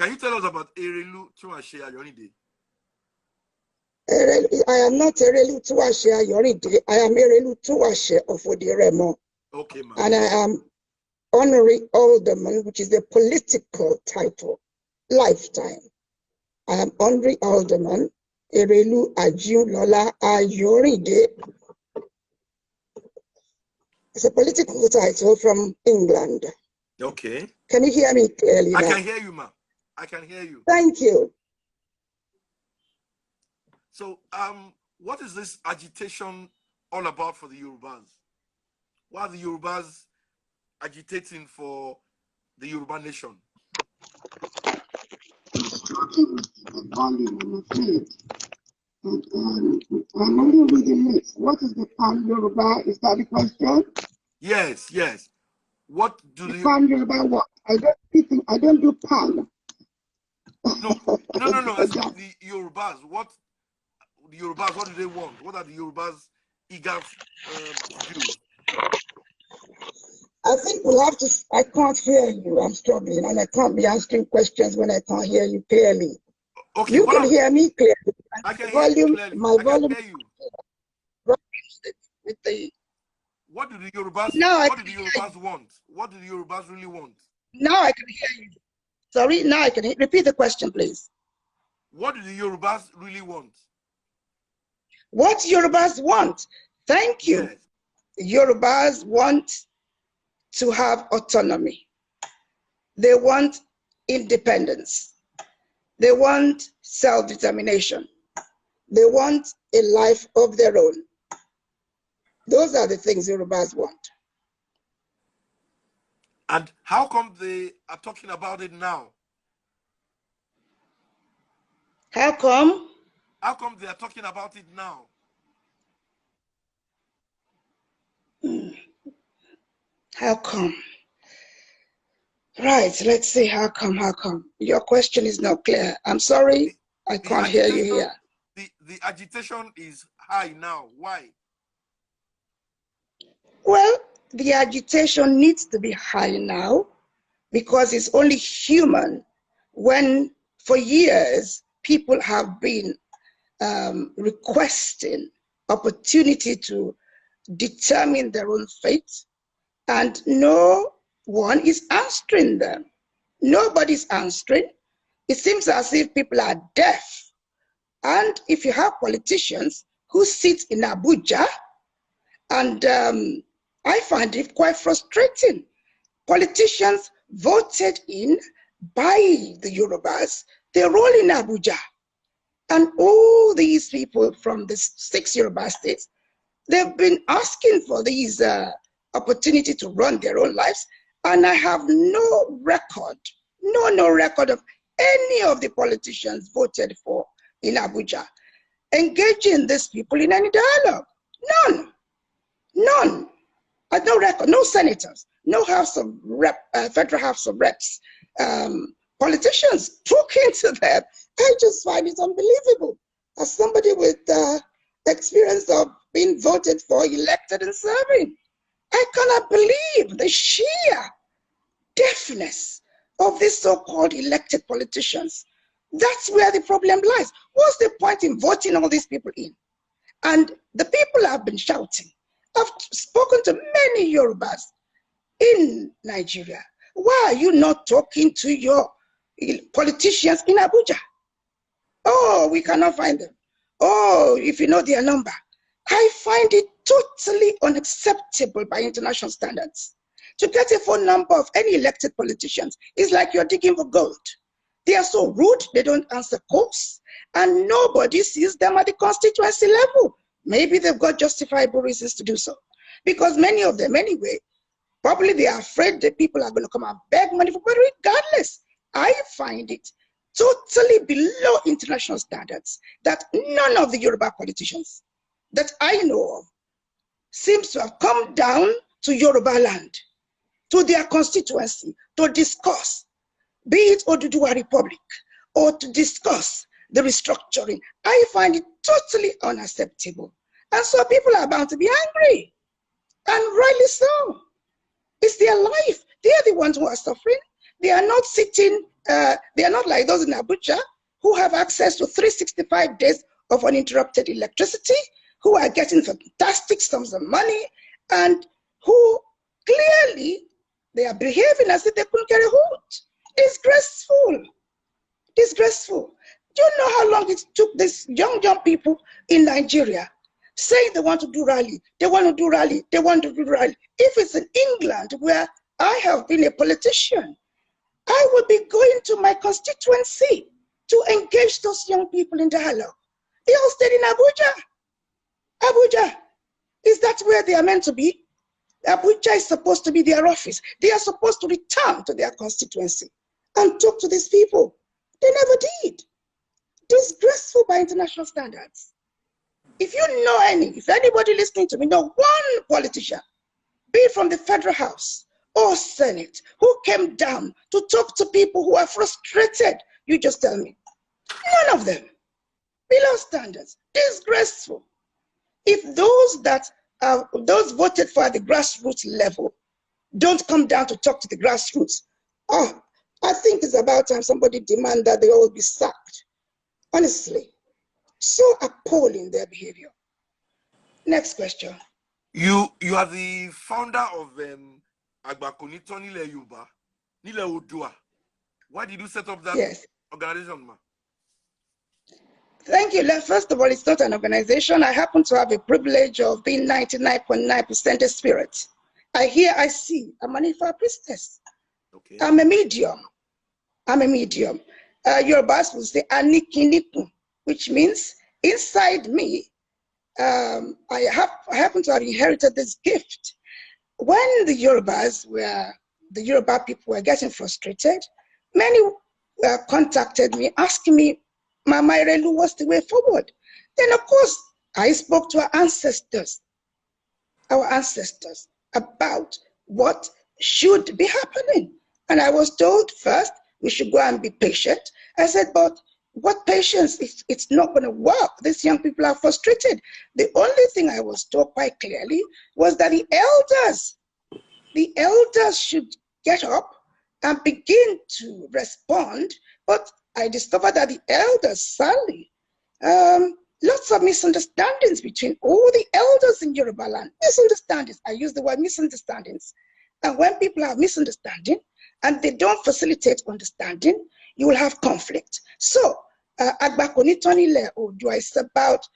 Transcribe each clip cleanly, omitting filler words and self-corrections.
Can you tell us about ERELU Tuwashe Ayorinde? I am not ERELU Tuwashe Ayorinde. I am ERELU Tuwashe of Odiremo. Okay, ma'am. And I am honorary alderman, which is a political title, lifetime. I am honorary alderman, ERELU LOLA Ayorinde. It's a political title from England. Okay. Can you hear me clearly now? I can hear you, ma'am. I can hear you. Thank you. So, what is this agitation all about for the Yorubas? Why are the Yorubas agitating for the Yoruba nation? Volume, I'm afraid. I'm only reading it. What is the Pan Yoruba? Is that the question? Yes, yes. What do the Pan Yoruba what? I don't do Pan. No. I said the Yorubas. What the Yorubas? What do they want? What are the Yorubas eager to do? I think we'll have to. I can't hear you. I'm struggling, and I can't be answering questions when I can't hear you clearly. Okay, you can hear me clearly. I can hear you clearly. My volume. I can hear you. With the. What do the Yorubas? No, what do the Yorubas want? What do the Yorubas really want? Now I can hear you. Sorry, now I can hear. Repeat the question, please. What do the Yorubas really want? What Yorubas want? Thank you. Yes. The Yorubas want to have autonomy. They want independence. They want self-determination. They want a life of their own. Those are the things Yorubas want. And how come they are talking about it now? How come? How come they are talking about it now? How come? Right, let's see, how come? Your question is not clear. I'm sorry, I can't hear you here. The agitation is high now. Why? Well, the agitation needs to be high now because it's only human when for years people have been requesting opportunity to determine their own fate, and no one is answering them. Nobody's answering. It seems as if people are deaf. And if you have politicians who sit in Abuja, and I find it quite frustrating. Politicians voted in by the Yorubas, they're all in Abuja. And all these people from the 6 Yoruba states, they've been asking for these opportunity to run their own lives. And I have no record, no record of any of the politicians voted for in Abuja engaging these people in any dialogue. None. No record, no senators, no federal House of Reps, politicians talking to them. I just find it unbelievable. As somebody with experience of being voted for, elected and serving, I cannot believe the sheer deafness of these so-called elected politicians. That's where the problem lies. What's the point in voting all these people in? And the people have been shouting. I've spoken to many Yorubas in Nigeria. Why are you not talking to your politicians in Abuja? Oh, we cannot find them. Oh, if you know their number. I find it totally unacceptable by international standards. To get a phone number of any elected politicians is like you're digging for gold. They are so rude, they don't answer calls, and nobody sees them at the constituency level. Maybe they've got justifiable reasons to do so. Because many of them anyway, probably they are afraid that people are going to come and beg money for money regardless. I find it totally below international standards that none of the Yoruba politicians that I know of seems to have come down to Yoruba land, to their constituency, to discuss, be it Oduduwa Republic, or to discuss the restructuring. I find it totally unacceptable. And so people are bound to be angry, and rightly so. It's their life. They are the ones who are suffering. They are not sitting they are not like those in Abuja who have access to 365 days of uninterrupted electricity, who are getting fantastic sums of money, and who clearly they are behaving as if they couldn't get a hold. Disgraceful. Disgraceful. Do you know how long it took these young people in Nigeria saying they want to do rally, they want to do rally, they want to do rally? If it's in England, where I have been a politician, I would be going to my constituency to engage those young people in dialogue. They all stayed in Abuja. Abuja, is that where they are meant to be? Abuja is supposed to be their office. They are supposed to return to their constituency and talk to these people. They never did. Disgraceful by international standards. If you know if anybody listening to me know one politician, be it from the federal house or Senate, who came down to talk to people who are frustrated, you just tell me. None of them. Below standards. Disgraceful. If those voted for at the grassroots level don't come down to talk to the grassroots, I think it's about time somebody demand that they all be sacked. Honestly, so appalling their behavior. Next question. You are the founder of Agbakonito Nile Yoruba, Nile Odua. Why did you set up that organization, ma? Thank you. First of all, it's not an organization. I happen to have a privilege of being 99.9% a spirit. I hear, I see. I'm an Ifa priestess. Okay. I'm a medium. Yorubas will say Anikiniku, which means inside me, I happen to have inherited this gift. When the Yoruba people were getting frustrated, many contacted me asking me, Mama ERELU, what's the way forward? Then, of course, I spoke to our ancestors about what should be happening. And I was told first, we should go and be patient. I said, but what patience? It's not going to work. These young people are frustrated. The only thing I was told quite clearly was that the elders should get up and begin to respond. But I discovered that the elders, sadly, lots of misunderstandings between all the elders in Yoruba land. Misunderstandings. I use the word misunderstandings. And when people have misunderstanding and they don't facilitate understanding, you will have conflict. So, Agbakonito Nile Odua is about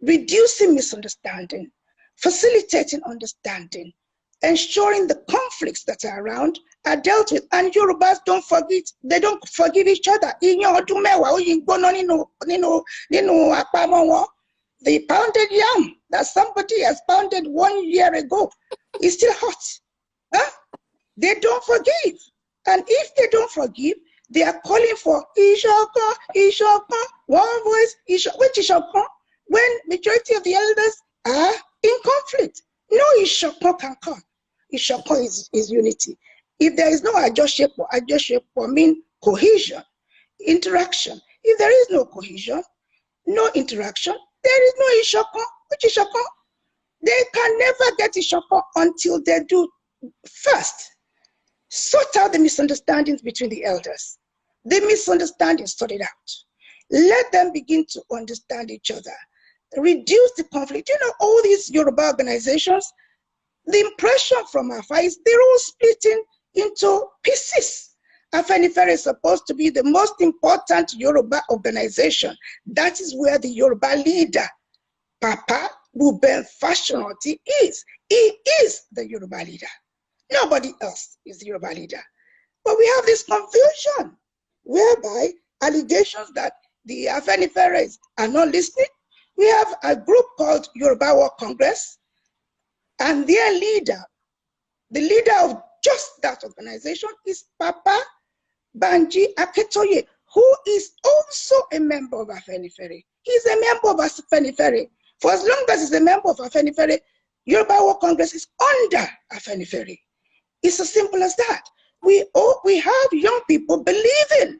reducing misunderstanding, facilitating understanding, ensuring the conflicts that are around are dealt with. And Yorubas don't forget, they don't forgive each other. The pounded yam that somebody has pounded 1 year ago is still hot. Huh? They don't forgive. And if they don't forgive, they are calling for Ishoko, one voice, which Ishoko, when majority of the elders are in conflict. No Ishoko can come. Ishoko is unity. If there is no Ajoshepo means cohesion, interaction. If there is no cohesion, no interaction, there is no Ishoko. Which Ishoko? They can never get Ishoko until they do first sort out the misunderstandings between the elders. The misunderstandings sorted out. Let them begin to understand each other. Reduce the conflict. You know, all these Yoruba organizations, the impression from Afa is they're all splitting into pieces. Afenifere is supposed to be the most important Yoruba organization. That is where the Yoruba leader, Papa Ruben Fashionati, is. He is the Yoruba leader. Nobody else is the Yoruba leader. But we have this confusion whereby allegations that the Afeniferes are not listening. We have a group called Yoruba World Congress, and their leader, the leader of just that organization, is Papa Banji Aketoye, who is also a member of Afenifere. He's a member of Afenifere. For as long as he's a member of Afenifere, Yoruba World Congress is under Afenifere. It's as simple as that. We have young people believing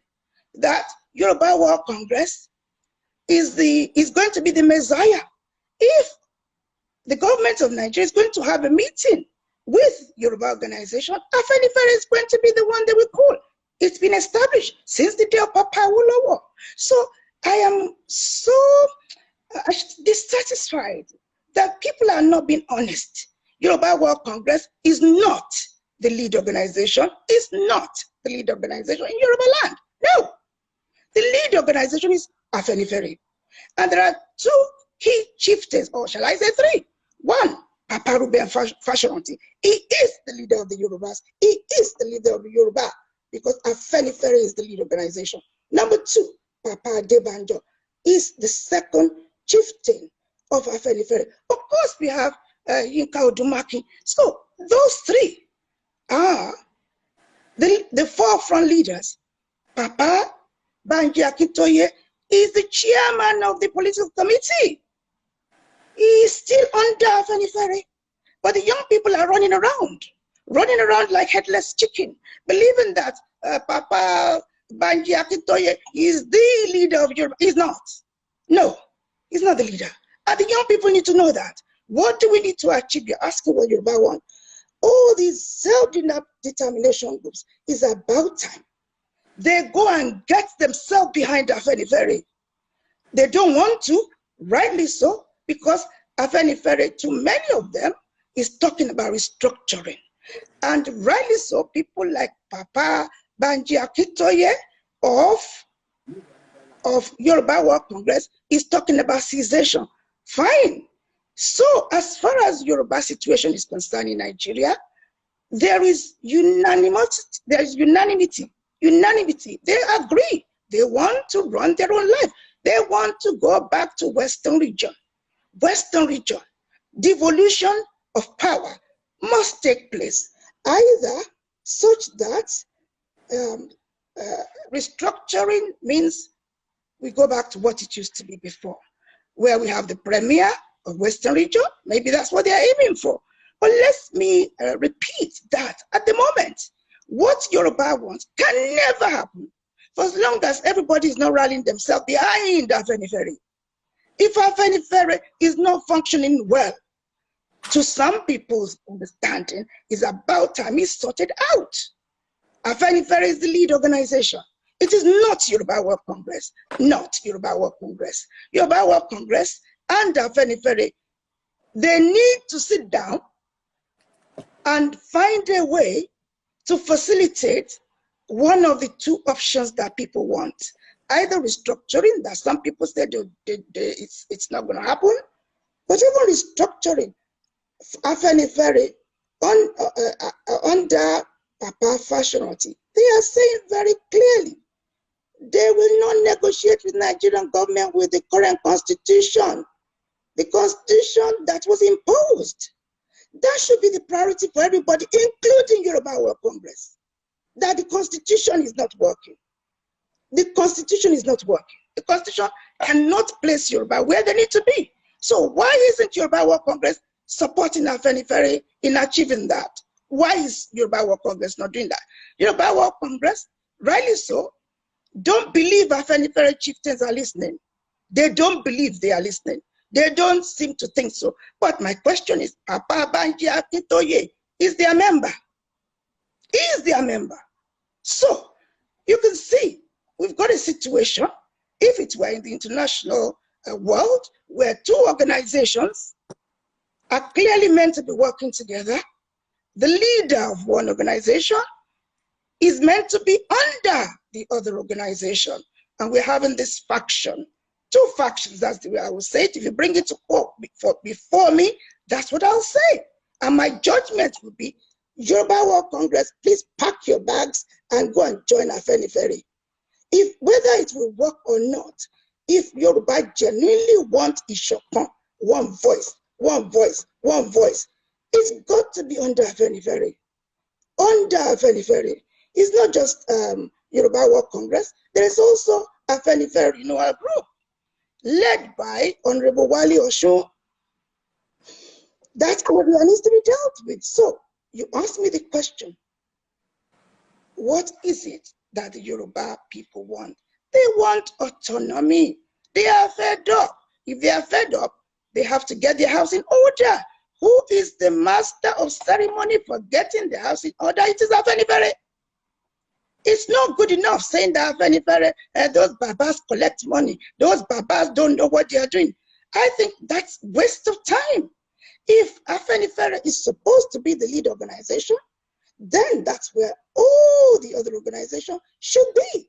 that Yoruba World Congress is going to be the Messiah. If the government of Nigeria is going to have a meeting with Yoruba organization, Afenifere is going to be the one they will call. It's been established since the day of Papa Awolowo. So I am so dissatisfied that people are not being honest. Yoruba World Congress is not the lead organization, is not the lead organization in Yoruba land. No. The lead organization is Afenifere. And there are two key chieftains, or shall I say three. One, Papa Ruben Fashoranti. He is the leader of the Yorubas. He is the leader of the Yoruba because Afenifere is the lead organization. Number two, Papa Adebanjo is the second chieftain of Afenifere. Of course, we have Yinka Odumaki. So those three are the forefront leaders. Papa Banji Akintoye is the chairman of the political committee. He is still under Afenifere, but the young people are running around like headless chicken, believing that Papa Banji Akintoye is the leader of Europe. He's not. No, he's not the leader. And the young people need to know that. What do we need to achieve? You're asking what Yoruba want. All these self-determination groups is about time. They go and get themselves behind Afenifere. They don't want to, rightly so, because Afenifere, to many of them, is talking about restructuring. And rightly so, people like Papa Banji Akintoye of Yoruba World Congress is talking about cessation. Fine. So as far as Yoruba situation is concerned in Nigeria, there is unanimity. There is unanimity. They agree. They want to run their own life. They want to go back to Western region. Devolution of power must take place, either such that restructuring means we go back to what it used to be before, where we have the premier of Western region. Maybe that's what they're aiming for. But let me repeat that at the moment, what Yoruba wants can never happen for as long as everybody is not rallying themselves behind Afenifere. If Afenifere is not functioning well, to some people's understanding, is about time it's sorted out. Afenifere is the lead organization. It is not Yoruba World Congress, not Yoruba World Congress. Yoruba World Congress and Afenifere, they need to sit down and find a way to facilitate one of the two options that people want. Either restructuring, that some people say it's not going to happen, but even restructuring, Afenifere under Papa Fashoranti, they are saying very clearly, they will not negotiate with Nigerian government with the current constitution, the constitution that was imposed. That should be the priority for everybody, including Yoruba World Congress, that the constitution is not working. The constitution is not working. The constitution cannot place Yoruba where they need to be. So why isn't Yoruba World Congress supporting Afenifere in achieving that? Why is Yoruba World Congress not doing that? Yoruba World Congress, rightly so, don't believe Afenifere chieftains are listening. They don't believe they are listening. They don't seem to think so. But my question is, Papa Banji Akintoye is their member. He is their member. So you can see we've got a situation, if it were in the international world, where two organizations are clearly meant to be working together. The leader of one organization is meant to be under the other organization. And we're having this faction. Two factions, that's the way I will say it. If you bring it to court before me, that's what I'll say. And my judgment will be, Yoruba World Congress, please pack your bags and go and join Afenifere. If whether it will work or not, if Yoruba genuinely want Ishokan, one voice, it's got to be under Afenifere. Under Afenifere. It's not just Yoruba World Congress. There is also Afenifere Renewal Group, led by Honorable Wale Osho. That area needs to be dealt with. So you ask me the question, what is it that the Yoruba people want? They want autonomy. They are fed up. If they are fed up, they have to get their house in order. Who is the master of ceremony for getting the house in order? It is Afenifere. It's not good enough saying that Afenifere, those babas collect money. Those babas don't know what they are doing. I think that's waste of time. If Afenifere is supposed to be the lead organization, then that's where all the other organizations should be.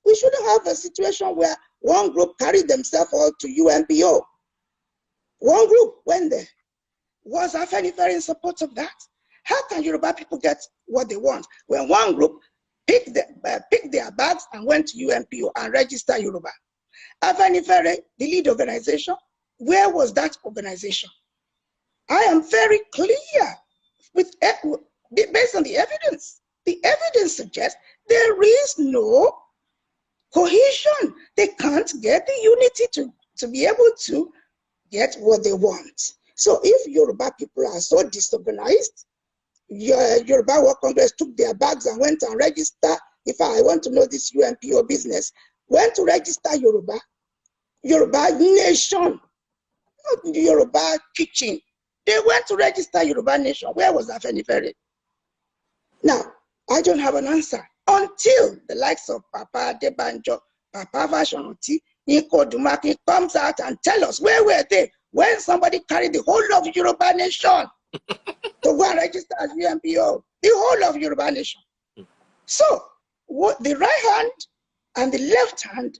We shouldn't have a situation where one group carried themselves all to UNPO. One group went there. Was Afenifere in support of that? How can Yoruba people get what they want when one group picked their bags and went to UNPO and registered Yoruba? Afenifere, the lead organization, where was that organization? I am very clear based on the evidence. The evidence suggests there is no cohesion. They can't get the unity to be able to get what they want. So if Yoruba people are so disorganized, Yoruba World Congress took their bags and went and registered. If I want to know this UNPO business, went to register Yoruba Nation, not Yoruba Kitchen. They went to register Yoruba Nation. Where was Afenifere? Now, I don't have an answer until the likes of Papa Debanjo, Papa Vashonoti, Niko Dumaki comes out and tell us where were they when somebody carried the whole of Yoruba Nation to go and register as UNPO, the whole of Yoruba Nation. So, the right hand and the left hand,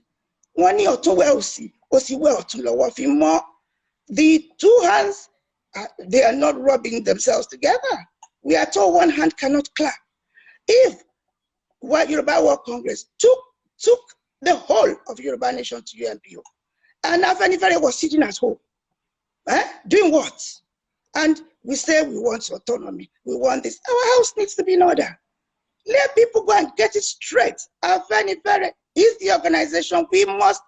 one year to well see well to lower more. The two hands, they are not rubbing themselves together. We are told one hand cannot clap. If Yoruba World Congress took the whole of Yoruba Nation to UNPO, and Afenifere was sitting at home, doing what? And we say we want autonomy, we want this. Our house needs to be in order. Let people go and get it straight. Afenifere is the organization we must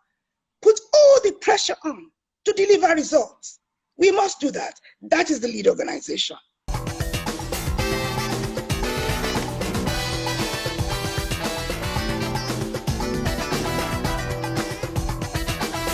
put all the pressure on to deliver results. We must do that. That is the lead organization.